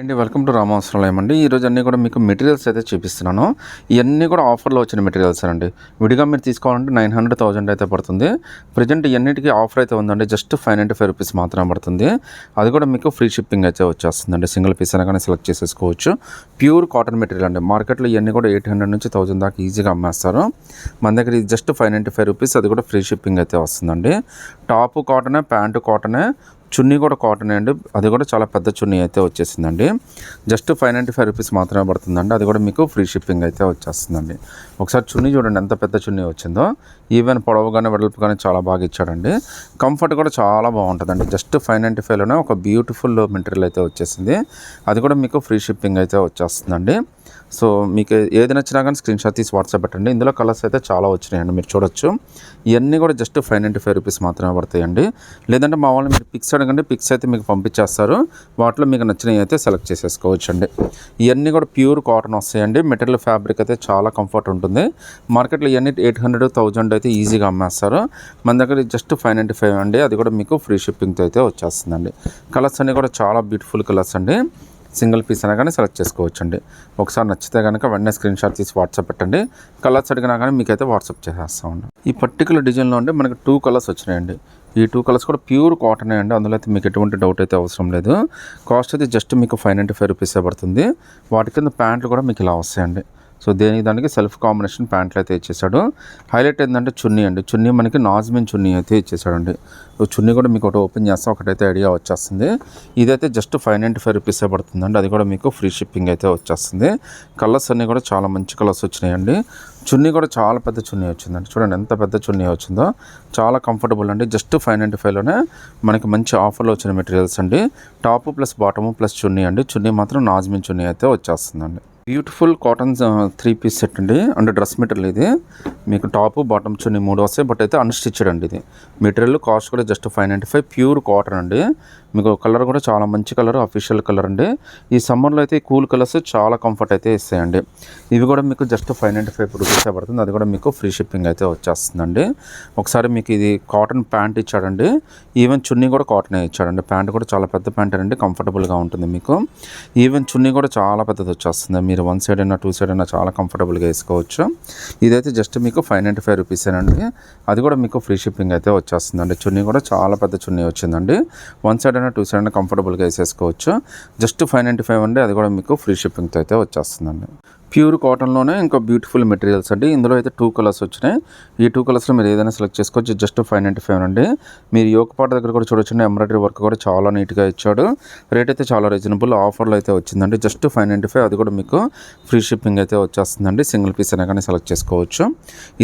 అండి, welcome to రామావసరాలయం అండి. ఈరోజు అన్నీ కూడా మీకు మెటీరియల్స్ అయితే చూపిస్తున్నాను. ఇవన్నీ కూడా ఆఫర్లో వచ్చిన మెటీరియల్స్ అండి. విడిగా మీరు తీసుకోవాలంటే 900,000 అయితే పడుతుంది. ప్రజెంట్ ఇవన్నిటికీ ఆఫర్ అయితే ఉందండి. జస్ట్ 595 రూపీస్ మాత్రమే పడుతుంది. అది కూడా మీకు ఫ్రీ షిప్పింగ్ అయితే వచ్చేస్తుందండి. సింగిల్ పీస్ అయినా కానీ సెలెక్ట్ చేసేసుకోవచ్చు. ప్యూర్ కాటన్ మెటీరియల్ అండి. మార్కెట్లో ఇవన్నీ కూడా 800 నుంచి 1000 దాకా ఈజీగా అమ్మేస్తారు. మన దగ్గర ఇది జస్ట్ 595 రూపీస్. అది కూడా ఫ్రీ షిప్పింగ్ అయితే వస్తుందండి. టాపు కాటనే, ప్యాంటు కాటనే, చున్నీ కూడా కాటన్ అండి. అది కూడా చాలా పెద్ద చున్నీ అయితే వచ్చేసిందండి. జస్ట్ 595 రూపీస్ మాత్రమే పడుతుందండి. అది కూడా మీకు ఫ్రీ షిప్పింగ్ అయితే వచ్చేస్తుందండి. ఒకసారి చున్నీ చూడండి ఎంత పెద్ద చున్నీ వచ్చిందో. ఈవెన్ పొడవు కానీ వెడల్పు కానీ చాలా బాగా ఇచ్చాడండి. కంఫర్ట్ కూడా చాలా బాగుంటుందండి. జస్ట్ 595లోనే ఒక బ్యూటిఫుల్ మెటీరియల్ అయితే వచ్చేసింది. అది కూడా మీకు ఫ్రీ షిప్పింగ్ అయితే వచ్చేస్తుందండి. సో మీకు ఏది నచ్చినా కానీ స్క్రీన్ షాట్ తీసి వాట్సాప్ పెట్టండి. ఇందులో కలర్స్ అయితే చాలా వచ్చినాయండి, మీరు చూడొచ్చు. ఇవన్నీ కూడా జస్ట్ 595 రూపీస్ మాత్రమే పడతాయండి. లేదంటే మా వాళ్ళు మీరు పిక్స్ అడగండి, పిక్స్ అయితే మీకు పంపించేస్తారు. వాటిలో మీకు నచ్చినవి అయితే సెలెక్ట్ చేసేసుకోవచ్చు అండి. ఇవన్నీ కూడా ప్యూర్ కాటన్ వస్తాయండి. మెటీరియల్ ఫ్యాబ్రిక్ అయితే చాలా కంఫర్ట్ ఉంటుంది. మార్కెట్లో ఇవన్నీ 800,000 అయితే ఈజీగా అమ్మేస్తారు. మన దగ్గర జస్ట్ 595 అండి. అది కూడా మీకు ఫ్రీ షిప్పింగ్తో అయితే వచ్చేస్తుందండి. కలర్స్ అన్నీ కూడా చాలా బ్యూటిఫుల్ కలర్స్ అండి. సింగిల్ పీస్ అయినా కానీ సెలెక్ట్ చేసుకోవచ్చు అండి. ఒకసారి నచ్చితే కనుక వెంటనే స్క్రీన్ షాట్ తీసి వాట్సాప్ పెట్టండి. కలర్స్ అడిగినా కానీ మీకైతే వాట్సాప్ చేసేస్తామండి. ఈ పర్టికులర్ డిజైన్లో అంటే మనకి 2 కలర్స్ వచ్చినాయండి. ఈ 2 కలర్స్ కూడా ప్యూర్ కాటనే అండి. అందులో అయితే మీకు ఎటువంటి డౌట్ అయితే అవసరం లేదు. కాస్ట్ అయితే జస్ట్ మీకు 595 రూపీసే పడుతుంది. వాటి కింద ప్యాంట్లు కూడా మీకు ఇలా వస్తాయండి. సో దానికి సెల్ఫ్ కాంబినేషన్ ప్యాంట్లు అయితే ఇచ్చేసాడు. హైలైట్ ఏంటంటే చున్నీ అండి. చున్నీ మనకి నాజ్మిన్ చున్నీ అయితే ఇచ్చేసాడండి. చున్నీ కూడా మీకు ఒకటి ఓపెన్ చేస్తే ఒకటైతే ఐడియా వచ్చేస్తుంది. ఇదైతే జస్ట్ 595 రూపీసే పడుతుందండి. అది కూడా మీకు ఫ్రీ షిప్పింగ్ అయితే వచ్చేస్తుంది. కలర్స్ అన్నీ కూడా చాలా మంచి కలర్స్ వచ్చినాయండి. చున్నీ కూడా చాలా పెద్ద చున్నీ వచ్చిందండి. చూడండి ఎంత పెద్ద చున్నీ వచ్చిందో. చాలా కంఫర్టబుల్ అండి. జస్ట్ 595లోనే మనకి మంచి ఆఫర్లో వచ్చిన మెటీరియల్స్ అండి. టాపు ప్లస్ బాటము ప్లస్ చున్నీ అండి. చున్నీ మాత్రం నాజ్మిన్ చున్నీ అయితే వచ్చేస్తుందండి. బ్యూటిఫుల్ కాటన్ 3 పీస్ సెట్ అండి. అంటే డ్రెస్ మెటీరియల్ ఇది. మీకు టాపు బాటమ్ చున్నీ 3 వస్తాయి. బట్ అయితే అన్స్టిచ్డ్ అండి. ఇది మెటీరియల్ కాస్ట్ కూడా జస్ట్ 595. ప్యూర్ కాటన్ అండి. మీకు కలర్ కూడా చాలా మంచి కలర్, అఫీషియల్ కలర్ అండి. ఈ సమ్మర్లో అయితే కూల్ కలర్స్ చాలా కంఫర్ట్ అయితే ఇస్తాయండి. ఇవి కూడా మీకు జస్ట్ 595 రూపీసే పడుతుంది. అది కూడా మీకు ఫ్రీ షిప్పింగ్ అయితే వచ్చేస్తుందండి. ఒకసారి మీకు ఇది కాటన్ ప్యాంట్ ఇచ్చాడండి. ఈవెన్ చున్నీ కూడా కాటనే ఇచ్చాడండి. ప్యాంట్ కూడా చాలా పెద్ద ప్యాంట్ అండి. కంఫర్టబుల్గా ఉంటుంది మీకు. ఈవెన్ చున్నీ కూడా చాలా పెద్దది వచ్చేస్తుంది. మీరు 1 సైడ్ అయినా 2 సైడ్ అయినా చాలా కంఫర్టబుల్గా వేసుకోవచ్చు. ఇదైతే జస్ట్ మీకు 595 రూపీసేనండి. అది కూడా మీకు ఫ్రీ షిప్పింగ్ అయితే వచ్చేస్తుందండి. చున్నీ కూడా చాలా పెద్ద చున్నీ వచ్చిందండి. 1 సైడ్ అయినా 2 సైడ్ అయినా కంఫర్టబుల్గా వేసేసుకోవచ్చు. జస్ట్ 595 అండి. అది కూడా మీకు ఫ్రీ షిప్పింగ్తో అయితే వచ్చేస్తుందండి. ప్యూర్ కాటన్లోనే ఇంకా బ్యూటిఫుల్ మెటీరియల్స్ అండి. ఇందులో అయితే 2 కలర్స్ వచ్చినాయి. ఈ 2 కలర్స్లో మీరు ఏదైనా సెలెక్ట్ చేసుకోవచ్చు. జస్ట్ 595 అండి. మీరు యోగపాట దగ్గర కూడా చూడొచ్చు. ఎంబ్రాయిడరీ వర్క్ కూడా చాలా నీట్గా ఇచ్చాడు. రేట్ అయితే చాలా రీజనబుల్ ఆఫర్లో అయితే వచ్చిందండి. జస్ట్ 595. అది కూడా మీకు ఫ్రీ షిప్పింగ్ అయితే వచ్చేస్తుందండి. సింగిల్ పీస్ అయినా కానీ సెలెక్ట్ చేసుకోవచ్చు.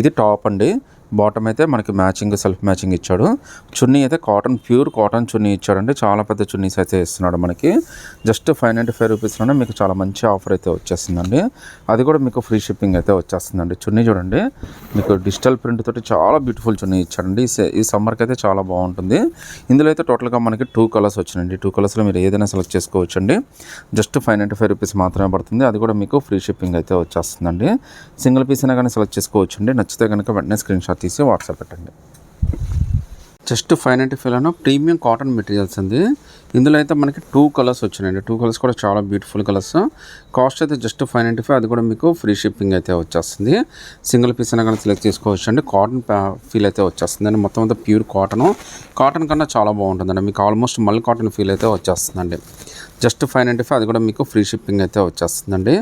ఇది టాప్ అండి. బాటమ్ అయితే మనకి మ్యాచింగ్ సెల్ఫ్ మ్యాచింగ్ ఇచ్చాడు. చున్నీ అయితే కాటన్, ప్యూర్ కాటన్ చున్నీ ఇచ్చాడండి. చాలా పెద్ద చున్నీస్ అయితే ఇస్తున్నాడు మనకి. జస్ట్ 595 రూపీస్లోనే మీకు చాలా మంచి ఆఫర్ అయితే వచ్చేస్తుందండి. అది కూడా మీకు ఫ్రీ షిప్పింగ్ అయితే వచ్చేస్తుందండి. చున్నీ చూడండి, మీకు డిజిటల్ ప్రింట్ తోటి చాలా బ్యూటిఫుల్ చున్నీ ఇచ్చాడండి. ఈ సమ్మర్కి అయితే చాలా బాగుంటుంది. ఇందులో అయితే టోటల్గా మనకి 2 కలర్స్ వచ్చినాయండి. 2 కలర్స్లో మీరు ఏదైనా సెలెక్ట్ చేసుకోవచ్చు అండి. జస్ట్ 595 రూపీస్ మాత్రమే పడుతుంది. అది కూడా మీకు ఫ్రీ షిప్పింగ్ అయితే వచ్చేస్తుందండి. సింగిల్ పీస్ అయినా కానీ సెలెక్ట్ చేసుకోవచ్చు అండి. నచ్చితే కనుక వెంటనే స్క్రీన్ షాట్ తీసి వాట్సాప్ పెట్టండి. జస్ట్ 595లోనే ప్రీమియం కాటన్ మెటీరియల్స్ అండి. ఇందులో అయితే మనకి 2 కలర్స్ వచ్చినాయండి. 2 కలర్స్ కూడా చాలా బ్యూటిఫుల్ కలర్స్. కాస్ట్ అయితే జస్ట్ 595. అది కూడా మీకు ఫ్రీ షిప్పింగ్ అయితే వచ్చేస్తుంది. సింగిల్ పీస్ అయినా కానీ సెలెక్ట్ చేసుకోవచ్చు అండి. కాటన్ ఫీల్ అయితే వచ్చేస్తుంది అండి. మొత్తం అంతా ప్యూర్ కాటన్ కన్నా చాలా బాగుంటుందండి. మీకు ఆల్మోస్ట్ మల్ కాటన్ ఫీల్ అయితే వచ్చేస్తుందండి. జస్ట్ 595. అది కూడా మీకు ఫ్రీ షిప్పింగ్ అయితే వచ్చేస్తుందండి.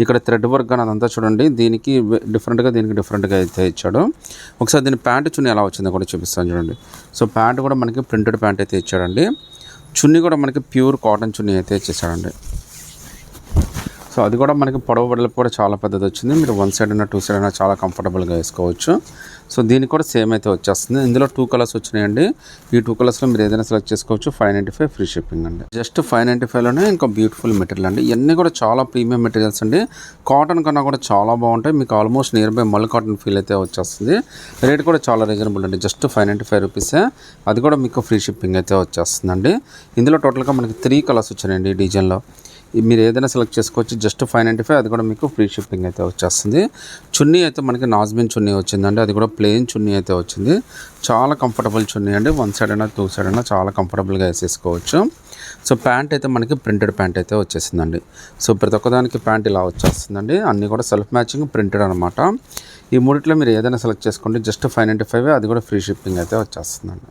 ఇక్కడ థ్రెడ్ వర్క్ కానీ అదంతా చూడండి. దీనికి డిఫరెంట్గా అయితే ఇచ్చాడు. ఒకసారి దీని ప్యాంట్ చున్నీ ఎలా వచ్చిందో కూడా చూపిస్తాను చూడండి. సో ప్యాంట్ కూడా మనకి ప్రింటెడ్ ప్యాంట్ అయితే ఇచ్చాడండి. చున్నీ కూడా మనకి ప్యూర్ కాటన్ చున్నీ అయితే ఇచ్చేసాడండి. సో అది కూడా మనకి పొడవు వెడల్పు కూడా చాలా పెద్దది వచ్చింది. మీరు 1 సైడ్ అయినా 2 సైడ్ అయినా చాలా కంఫర్టబుల్గా వేసుకోవచ్చు. సో దీనికి కూడా సేమ్ అయితే వచ్చేస్తుంది. ఇందులో 2 కలర్స్ వచ్చినాయండి. ఈ 2 కలర్స్లో మీరు ఏదైనా సెలెక్ట్ చేసుకోవచ్చు. 595 ఫ్రీ షిప్పింగ్ అండి. జస్ట్ 595లోనే ఇంకా బ్యూటిఫుల్ మెటీరియల్ అండి. ఇవన్నీ కూడా చాలా ప్రీమియం మెటీరియల్స్ అండి. కాటన్ కన్నా కూడా చాలా బాగుంటాయి. మీకు ఆల్మోస్ట్ నియర్ బై మల్ కాటన్ ఫీల్ అయితే వచ్చేస్తుంది. రేట్ కూడా చాలా రీజనబుల్ అండి. జస్ట్ 595 రూపీసే. అది కూడా మీకు ఫ్రీ షిప్పింగ్ అయితే వచ్చేస్తుందండి. ఇందులో టోటల్గా మనకి 3 కలర్స్ వచ్చినాయండి ఈ డిజైన్లో. మీరు ఏదైనా సెలెక్ట్ చేసుకోవచ్చు. జస్ట్ 595, అది కూడా మీకు ఫ్రీ షిప్పింగ్ అయితే వచ్చేస్తుంది. చున్నీ అయితే మనకి నాజ్మిన్ చున్నీ వచ్చిందండి. అది కూడా ప్లెయిన్ చున్నీ అయితే వచ్చింది. చాలా కంఫర్టబుల్ చున్నీ అండి. 1 సైడ్ అయినా 2 సైడ్ అయినా చాలా కంఫర్టబుల్గా వేసేసుకోవచ్చు. సో ప్యాంట్ అయితే మనకి ప్రింటెడ్ ప్యాంట్ అయితే వచ్చేసిందండి. సో ప్రతి ఒక్కదానికి ప్యాంట్ ఇలా వచ్చేస్తుందండి. అన్నీ కూడా సెల్ఫ్ మ్యాచింగ్ ప్రింటెడ్ అనమాట. ఈ మూడిట్లో మీరు ఏదైనా సెలెక్ట్ చేసుకోండి. జస్ట్ 595, అది కూడా ఫ్రీ షిప్పింగ్ అయితే వచ్చేస్తుందండి.